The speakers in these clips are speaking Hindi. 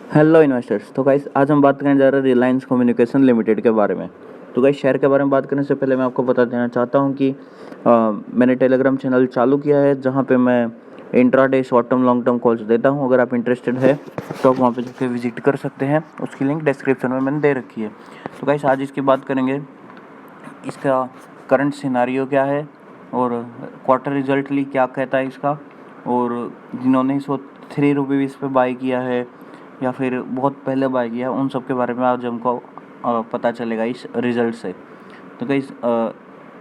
Hello investors. तो गाइस आज हम बात करने जा रहे हैं रिलायंस कम्युनिकेशन लिमिटेड के बारे में। तो गाइस शेयर के बारे में बात करने से पहले मैं आपको बता देना चाहता हूं कि मैंने टेलीग्राम चैनल चालू किया है जहां पे मैं intraday short term long term calls देता हूं। अगर आप इंटरेस्टेड है तो आप वहां पे जाके विजिट कर सकते हैं, उसकी लिंक डिस्क्रिप्शन में मैंने दे रखी है। तो गाइस आज इसकी बात करेंगे, इसका करंट सिनारियो क्या है और क्वार्टर रिजल्टली क्या कहता है इसका, और जिन्होंने इसको ₹3 इस पे बाई किया है या फिर बहुत पहले बाई किया, उन सब के बारे में आज हमको पता चलेगा इस रिज़ल्ट से। तो गाइस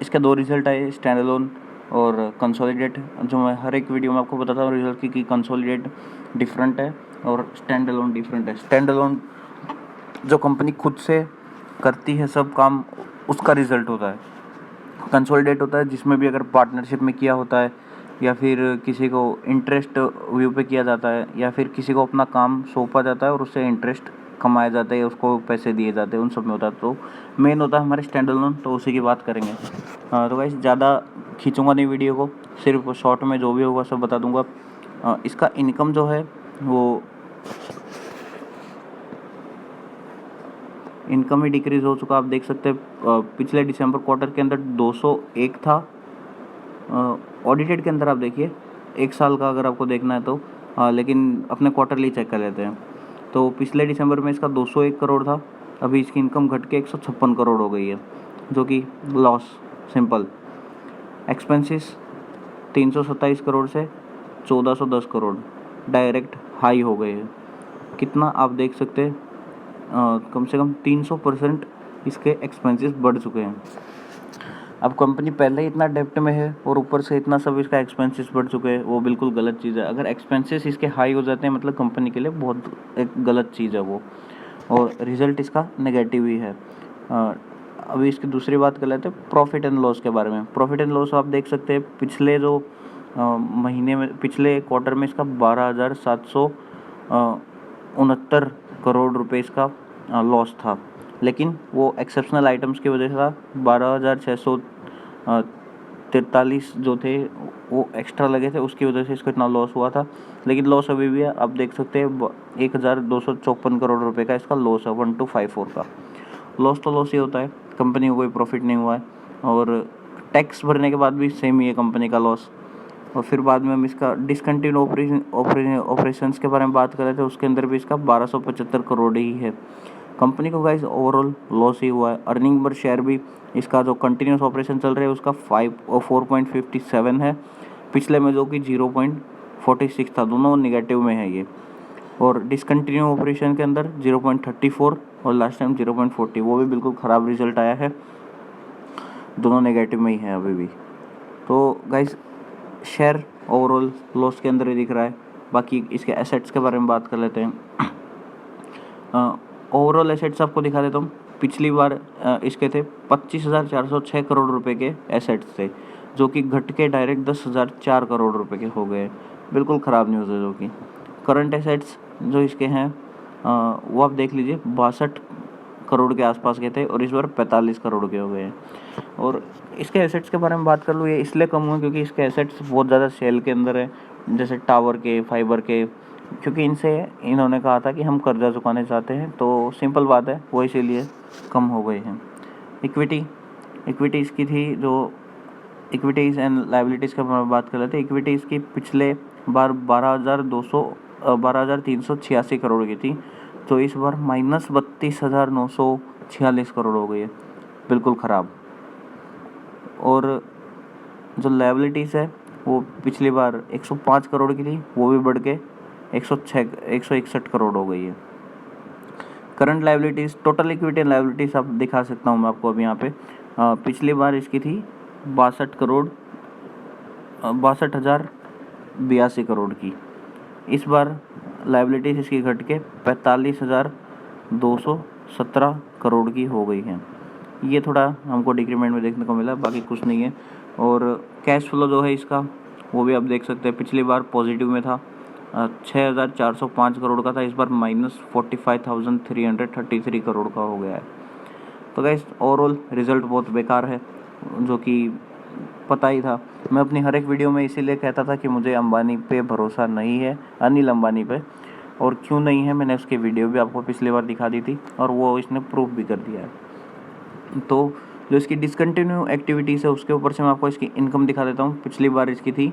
इसके दो रिज़ल्ट आए, स्टैंड अलोन और कंसोलिडेट। जो मैं हर एक वीडियो में आपको बताता हूँ रिज़ल्ट की कि कंसोलिडेट डिफरेंट है और स्टैंड अलोन डिफरेंट है। स्टैंड अलोन जो कंपनी खुद से करती है सब काम, उसका रिज़ल्ट होता है। कंसोलिडेट होता है जिसमें भी अगर पार्टनरशिप में किया होता है या फिर किसी को इंटरेस्ट व्यू पे किया जाता है या फिर किसी को अपना काम सौंपा जाता है और उससे इंटरेस्ट कमाया जाता है, उसको पैसे दिए जाते हैं, उन सब में होता है। तो मेन होता है हमारे स्टैंड अलोन, तो उसी की बात करेंगे। तो गाइस ज़्यादा खींचूंगा नहीं वीडियो को, सिर्फ शॉर्ट में जो भी होगा सब बता दूंगा। इसका इनकम जो है वो इनकम ही डिक्रीज़ हो चुका, आप देख सकते हैं। पिछले दिसंबर क्वार्टर के अंदर 201 था। ऑडिटेड के अंदर आप देखिए, एक साल का अगर आपको देखना है तो लेकिन अपने क्वार्टरली चेक कर लेते हैं। तो पिछले दिसंबर में इसका 201 करोड़ था, अभी इसकी इनकम घट के 156 करोड़ हो गई है, जो कि लॉस सिंपल। एक्सपेंसेस 327 करोड़ से 1410 करोड़ डायरेक्ट हाई हो गए हैं। कितना आप देख सकते हैं, कम से कम 300% इसके एक्सपेंसेस बढ़ चुके हैं। अब कंपनी पहले ही इतना डेप्ट में है और ऊपर से इतना सब इसका एक्सपेंसेस बढ़ चुके हैं, वो बिल्कुल गलत चीज़ है। अगर एक्सपेंसेस इसके हाई हो जाते हैं मतलब कंपनी के लिए बहुत एक गलत चीज़ है वो, और रिजल्ट इसका नेगेटिव ही है। अभी इसकी दूसरी बात कर लेते हैं प्रॉफिट एंड लॉस के बारे में। प्रॉफिट एंड लॉस आप देख सकते हैं, पिछले जो महीने में, पिछले क्वार्टर में इसका 12,769 करोड़ रुपए इसका लॉस था, लेकिन वो एक्सेप्शनल आइटम्स की वजह से था। 12,643 जो थे वो एक्स्ट्रा लगे थे, उसकी वजह से इसको इतना लॉस हुआ था। लेकिन लॉस अभी भी है, आप देख सकते हैं 1,254 करोड़ रुपए का इसका लॉस है, 1254 का। लॉस तो लॉस ही होता है, कंपनी को कोई प्रॉफिट नहीं हुआ है, और टैक्स भरने के बाद भी सेम ही है कंपनी का लॉस। और फिर बाद में हम इसका डिसकंटिन्यू ऑपरेशंस के बारे में बात कर रहे थे, उसके अंदर भी इसका 1275 करोड़ ही है। कंपनी को गाइस ओवरऑल लॉस ही हुआ है। अर्निंग पर शेयर भी इसका जो कंटिन्यूस ऑपरेशन चल रहा है उसका 4.57 है, पिछले में जो कि 0.46 था, दोनों निगेटिव में है ये। और डिसकंटिन्यू ऑपरेशन के अंदर 0.34 और लास्ट टाइम 0.40, वो भी बिल्कुल ख़राब रिजल्ट आया है, दोनों नेगेटिव में ही है अभी भी। तो गाइस शेयर ओवरऑल लॉस के अंदर ही दिख रहा है। बाकी इसके एसेट्स के बारे में बात कर लेते हैं। ओवरऑल एसेट्स आपको दिखा देता हूँ। पिछली बार इसके थे 25,406 करोड़ रुपए के एसेट्स थे, जो कि घट के डायरेक्ट 10,004 करोड़ रुपए के हो गए। बिल्कुल ख़राब न्यूज़ है। जो कि करंट एसेट्स जो इसके हैं वो आप देख लीजिए, 62 करोड़ के आसपास के थे और इस बार 45 करोड़ के हो गए हैं। और इसके एसेट्स के बारे में बात कर लूँ, ये इसलिए कम हुए क्योंकि इसके एसेट्स बहुत ज़्यादा सेल के अंदर है, जैसे टावर के, फाइबर के, क्योंकि इनसे इन्होंने कहा था कि हम कर्जा चुकाने चाहते हैं, तो सिंपल बात है वो इसीलिए कम हो गए हैं। इक्विटी इक्विटी इसकी थी, जो इक्विटीज़ एंड लाइबिलिटीज़ के बारे में बात कर लेते हैं। इक्विटी इसकी पिछले बार 12,386 करोड़ की थी, तो इस बार -32,946 करोड़ हो गई है, बिल्कुल ख़राब। और जो लाइबिलिटीज़ है वो पिछली बार 105 करोड़ की थी, वो भी बढ़ के 161 करोड़ हो गई है। Current liabilities, total equity and liabilities आप दिखा सकता हूँ मैं आपको अभी यहाँ पे। पिछली बार इसकी थी 62,82 करोड़ की, इस बार लाइबिलिटीज़ इसकी घट के 45,217 करोड़ की हो गई है। ये थोड़ा हमको डिक्रीमेंट में देखने को मिला, बाकी कुछ नहीं है। और कैश फ्लो जो है इसका वो भी आप देख सकते हैं, पिछली बार पॉजिटिव में था, 6,405 करोड़ का था, इस बार -45,333 करोड़ का हो गया है। तो गाइस ओवरऑल रिज़ल्ट बहुत बेकार है, जो कि पता ही था। मैं अपनी हर एक वीडियो में इसीलिए कहता था कि मुझे अंबानी पे भरोसा नहीं है, अनिल अंबानी पे। और क्यों नहीं है मैंने उसकी वीडियो भी आपको पिछली बार दिखा दी थी और वो इसने प्रूफ भी कर दिया है। तो जो इसकी डिसकंटिन्यू एक्टिविटीज़ है उसके ऊपर से मैं आपको इसकी इनकम दिखा देता हूँ। पिछली बार इसकी थी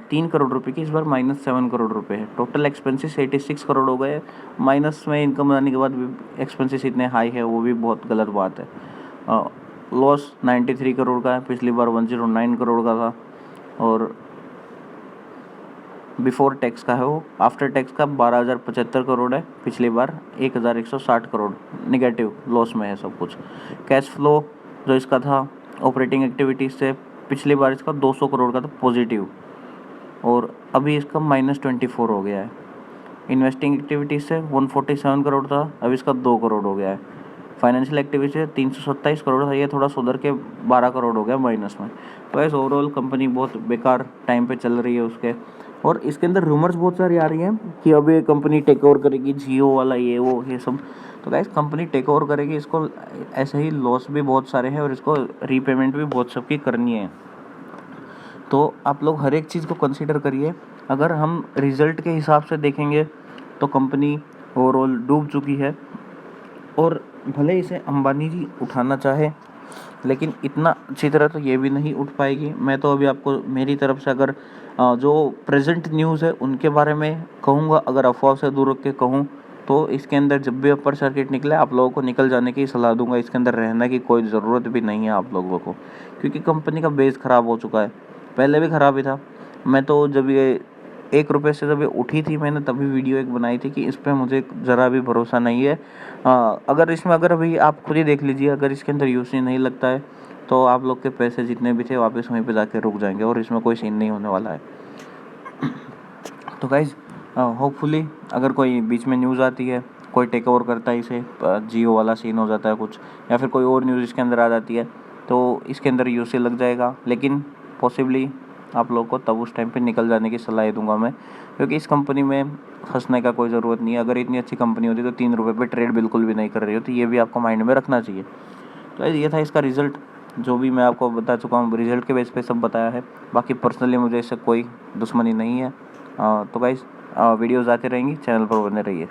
3 करोड़ रुपए की, इस बार -7 करोड़ रुपए है। टोटल एक्सपेंसेस 86 करोड़ हो गए। माइनस में इनकम आने के बाद भी एक्सपेंसेस इतने हाई है, वो भी बहुत गलत बात है। लॉस 93 करोड़ का है, पिछली बार 109 करोड़ का था और बिफोर टैक्स का है वो। आफ्टर टैक्स का 12,075 करोड़ है, पिछली बार 1,160 करोड़ निगेटिव लॉस में है सब कुछ। कैश फ्लो जो इसका था ऑपरेटिंग एक्टिविटीज़ से, पिछली बार इसका 200 करोड़ का था पॉजिटिव और अभी इसका -24 हो गया है। इन्वेस्टिंग एक्टिविटीज़ से 147 करोड़ था, अब इसका 2 करोड़ हो गया है। फाइनेंशियल एक्टिविटी से 327 करोड़ था, ये थोड़ा सुधर के 12 करोड़ हो गया माइनस में। तो ऐसे ओवरऑल कंपनी बहुत बेकार टाइम पे चल रही है उसके। और इसके अंदर रूमर्स बहुत सारी आ रही हैं कि अब ये कंपनी टेक ओवर करेगी, जियो वाला ये वो ये सब। तो गाइस कंपनी टेक ओवर करेगी, इसको ऐसे ही लॉस भी बहुत सारे हैं और इसको रीपेमेंट भी बहुत सबकी करनी है। तो आप लोग हर एक चीज़ को कंसीडर करिए। अगर हम रिज़ल्ट के हिसाब से देखेंगे तो कंपनी ओवरऑल डूब चुकी है और भले इसे अंबानी जी उठाना चाहे लेकिन इतना अच्छी तरह तो ये भी नहीं उठ पाएगी। मैं तो अभी आपको मेरी तरफ से अगर जो प्रेजेंट न्यूज़ है उनके बारे में कहूँगा, अगर अफवाह से दूर रख के कहूँ तो इसके अंदर जब भी अपर सर्किट निकले आप लोगों को निकल जाने की सलाह दूंगा। इसके अंदर रहने की कोई ज़रूरत भी नहीं है आप लोगों को, क्योंकि कंपनी का बेस ख़राब हो चुका है, पहले भी ख़राब ही था। मैं तो जब ये 1 रुपये से जब ये उठी थी मैंने तभी वीडियो एक बनाई थी कि इस पर मुझे ज़रा भी भरोसा नहीं है। अगर अभी आप खुद ही देख लीजिए, अगर इसके अंदर यूसी नहीं लगता है तो आप लोग के पैसे जितने भी थे वापस वहीं पे जाके रुक जाएंगे और इसमें कोई सीन नहीं होने वाला है। तो गाइज होपफुली अगर कोई बीच में न्यूज़ आती है, कोई टेक ओवर करता है इसे, जियो वाला सीन हो जाता है कुछ, या फिर कोई और न्यूज़ इसके अंदर आ जाती है तो इसके अंदर यूसी लग जाएगा। लेकिन पॉसिबली आप लोग को तब उस टाइम पे निकल जाने की सलाह दूंगा मैं, क्योंकि इस कंपनी में फंसने का कोई ज़रूरत नहीं है। अगर इतनी अच्छी कंपनी होती तो 3 रुपये पे ट्रेड बिल्कुल भी नहीं कर रही होती, ये भी आपको माइंड में रखना चाहिए। तो ये था इसका रिज़ल्ट, जो भी मैं आपको बता चुका हूँ रिज़ल्ट के बेस पे सब बताया है। बाकी पर्सनली मुझे इससे कोई दुश्मनी नहीं है। तो गाइस वीडियोज़ आती रहेंगी, चैनल पर बने रहिए।